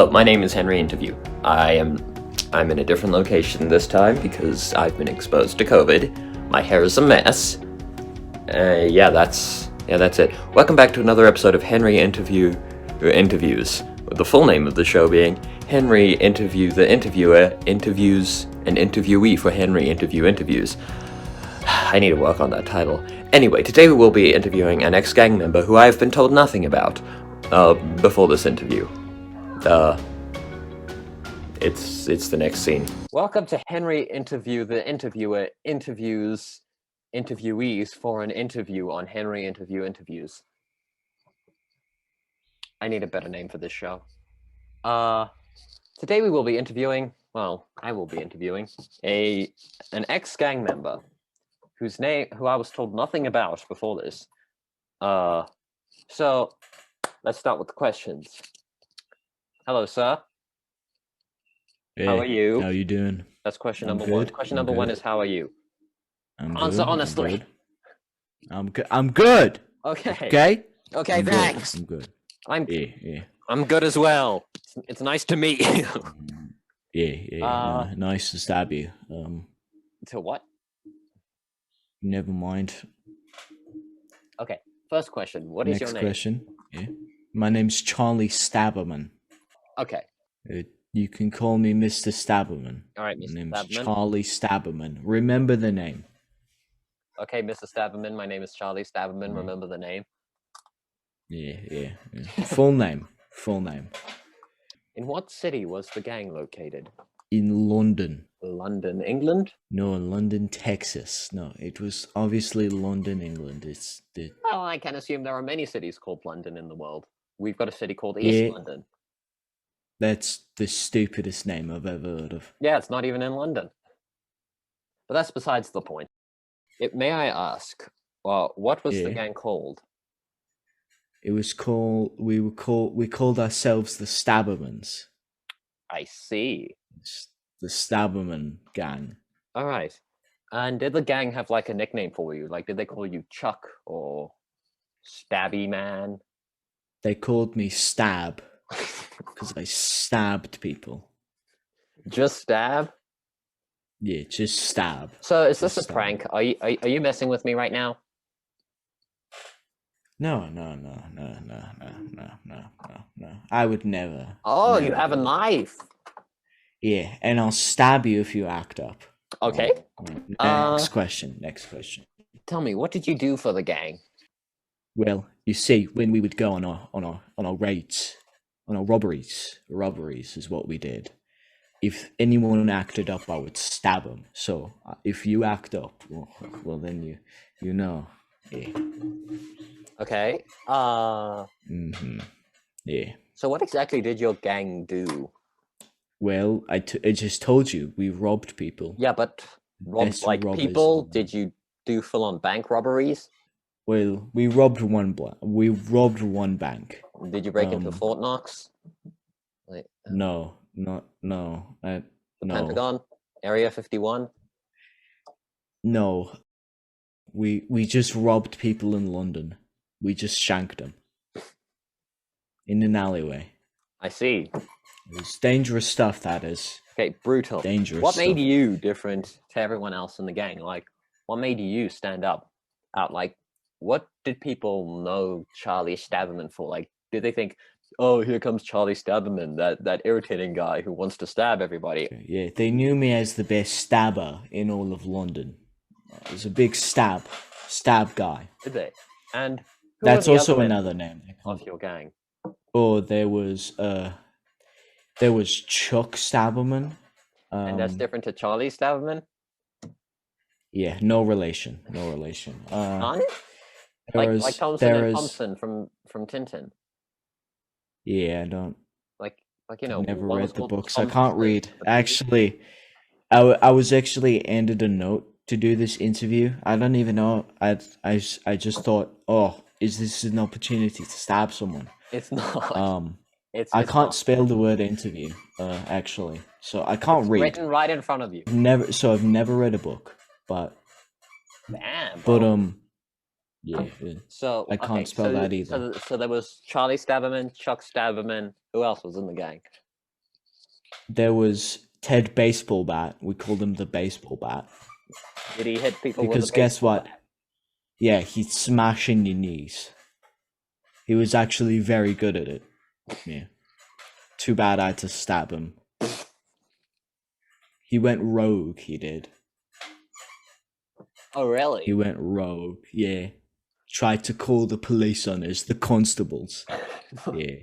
Hello, my name is Henry Interview. I'm in a different location this time because I've been exposed to COVID. My hair is a mess. That's it. Welcome back to another episode of Henry Interviews. With the full name of the show being Henry Interview the Interviewer Interviews an Interviewee for Henry Interviews. I need to work on that title. Anyway, today we will be interviewing an ex-gang member who I have been told nothing about before this interview. It's the next scene. Welcome to Henry Interview the Interviewer Interviews Interviewees for an interview on Henry Interviews. I need a better name for this show. Today we will be interviewing, I will be interviewing an ex-gang member who I was told nothing about before this. So let's start with the questions. Hello, sir. Hey, how are you? How you doing? That's question I'm number one. good. Question I'm number good. one is how are you? I'm Answer good. honestly. I'm good. I'm good. Okay. Okay. Okay, I'm thanks. Good. I'm good. Yeah. I'm good as well. It's nice to meet you. Yeah. Nice to stab you. To what? Never mind. Okay. First question. What is your name? Next question. Yeah. My name's Charlie Stabberman. Okay. You can call me Mr. Stabberman. All right, Mr. My name's Stabberman. Charlie Stabberman. Remember the name. Okay, Mr. Stabberman. My name is Charlie Stabberman. Remember the name. Yeah. Full name. In what city was the gang located? In London. London, England? No, London, Texas. No, it was obviously London, England. Well, I can assume there are many cities called London in the world. We've got a city called East London. That's the stupidest name I've ever heard of. Yeah, it's not even in London. But that's besides the point. May I ask, what was the gang called? It was called. We called ourselves the Stabbermans. I see. The Stabberman gang. All right. And did the gang have like a nickname for you? Like, did they call you Chuck or Stabby Man? They called me Stab because I stabbed people. Just stab? Yeah, just stab. So is this a prank? Are you messing with me right now? No. I would never. Oh, you have a knife. Yeah, and I'll stab you if you act up. Okay. Next question. Tell me, what did you do for the gang? Well, you see, when we would go on our raids, on our robberies is what we did. If anyone acted up, I would stab them. So if you act up, well then you know. Yeah. Okay. Yeah. So what exactly did your gang do? Well, I just told you, we robbed people. Yeah, but robbed like people? Did you do full-on bank robberies? Well, we robbed one bank. Did you break into Fort Knox? No. The Pentagon? Area 51? No. We just robbed people in London. We just shanked them. In an alleyway. I see. It was dangerous stuff, that is. Okay, brutal. Dangerous What stuff. made you different to everyone else in the gang? Like, what made you stand out? Like, what did people know Charlie Stabberman for? Like, did they think, oh, here comes Charlie Stabberman, that irritating guy who wants to stab everybody? Yeah, they knew me as the best stabber in all of London. I was a big stab guy. Did they? And that's also another name of your gang. Oh, there was Chuck Stabberman. And that's different to Charlie Stabberman? Yeah, no relation. None? Like Thompson and Thompson from Tintin. Yeah, I don't. Like you know. I've never read the books. I can't read. Actually, I was actually handed a note to do this interview. I don't even know. I just thought, oh, is this an opportunity to stab someone? It's not. I can't spell the word interview, actually. So I can't read. Written right in front of you. I've never read a book, but. Damn. But yeah. So I can't spell that either. So there was Charlie Stabberman, Chuck Stabberman. Who else was in the gang? there was Ted Baseball Bat. We called him the Baseball Bat. Did he hit people with Because a guess baseball what? bat? Yeah, he'd smash in your knees. He was actually very good at it. Yeah. Too bad I had to stab him. He went rogue, he did. Oh, really? He went rogue, yeah. Tried to call the police on us, the constables. Yeah.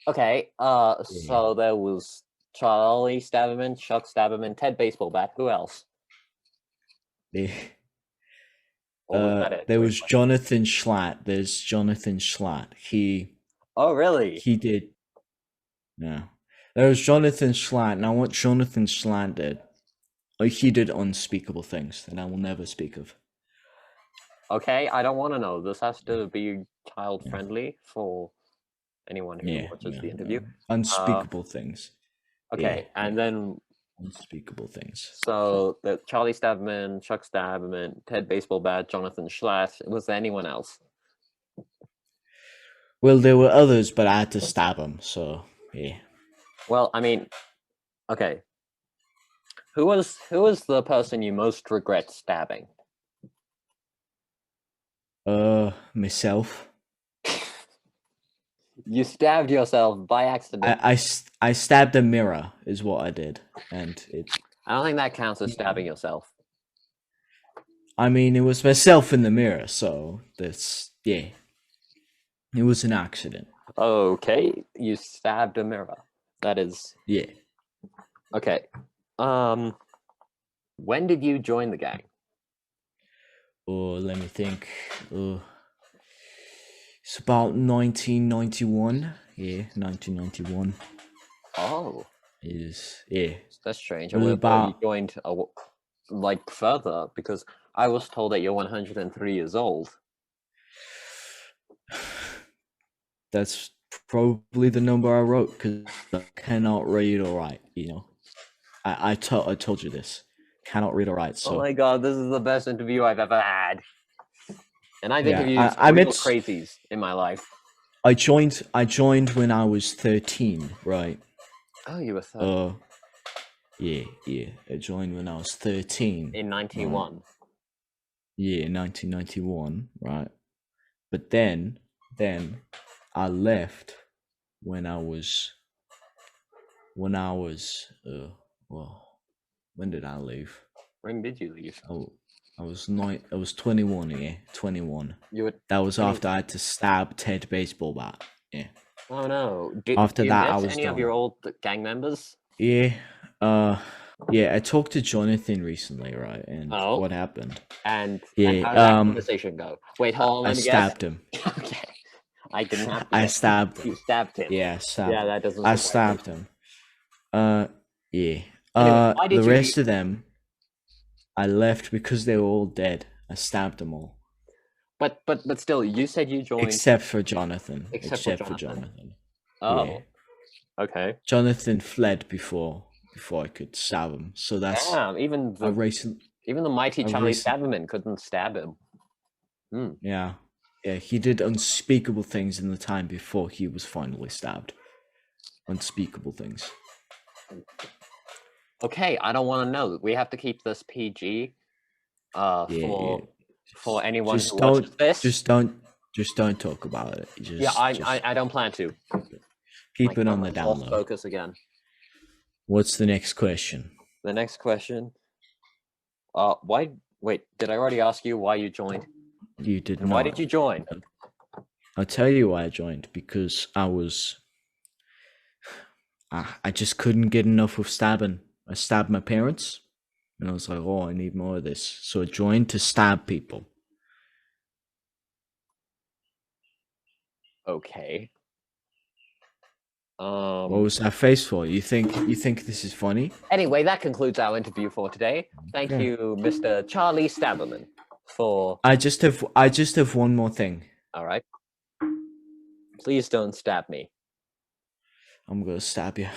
Okay, so there was Charlie Stabberman, Chuck Stabberman, Ted Baseball Bat. Who else? Yeah. Or was that it? There Three was questions. Jonathan Schlatt. There's Jonathan Schlatt. Oh, really? He did. No. There was Jonathan Schlatt. Now, what Jonathan Schlatt did, he did unspeakable things that I will never speak of. Okay, I don't want to know. This has to be child friendly for anyone who watches the interview. Unspeakable things. Okay, Yeah, and then unspeakable things. so the Charlie Stabberman, Chuck Stabberman, Ted Baseball Bat, Jonathan Schlatt. Was there anyone else? Well, there were others, but I had to stab them. So yeah. Well, I mean, okay. Who was the person you most regret stabbing? Myself. You stabbed yourself by accident. I stabbed a mirror, is what I did, and it. I don't think that counts as stabbing yourself. I mean, it was myself in the mirror, so that's yeah. It was an accident. Okay, you stabbed a mirror. That is Yeah. okay. When did you join the gang? Oh, let me think. It's about 1991. Yeah, 1991 Oh, is yeah. that's strange. It was I would have thought you about- joined like further because I was told that you're 103 years old. That's probably the number I wrote because I cannot read or write. You know, I told you this. Cannot read or write. So Oh my god, this is the best interview I've ever had. And I've Yeah, interviewed I real met- crazies in my life. I joined when I was 13, right? Oh, you were 30 Yeah. I joined when I was 13. in 91. Yeah, 1991, right? But then I left when I was well, when did I leave? When did you leave? I was 21, yeah, 21. You were. That was after I had to stab Ted Baseball Bat. Yeah. Oh no! After do you that, miss I was any of done. your old gang members? Yeah. Yeah, I talked to Jonathan recently, right? And Oh. what happened? And Yeah, how did that conversation go? Wait, hold on. I Let me stabbed him. guess. Okay, I didn't have to. I guess. stabbed him. You stabbed him. Yeah, I stabbed Yeah, him. that doesn't. I surprise me. stabbed him. Yeah. Anyway, why did the you- rest of them, I left because they were all dead. I stabbed them all, But still, you said you joined. except for Jonathan. Except for Jonathan. Jonathan. Oh, yeah. okay. Jonathan fled before I could stab him. So that's Damn, even a the mighty a Charlie recent- Stabberman couldn't stab him. Yeah. He did unspeakable things in the time before he was finally stabbed. Unspeakable things. Okay, I don't want to know. We have to keep this PG. For anyone Just who watches this. Just don't talk about it. Yeah, I don't plan to. Keep it on the Lost down low. focus again. What's the next question? The next question. Why? Wait, did I already ask you why you joined? You did And not. why did you join? I'll tell you why I joined. Because I just couldn't get enough of stabbing. I stabbed my parents, and I was like, oh, I need more of this. So I joined to stab people. Okay. What was that face for? You think this is funny? Anyway, that concludes our interview for today. Thank Okay. you, Mr. Charlie Stabberman, for. I just have one more thing. All right. Please don't stab me. I'm gonna stab you.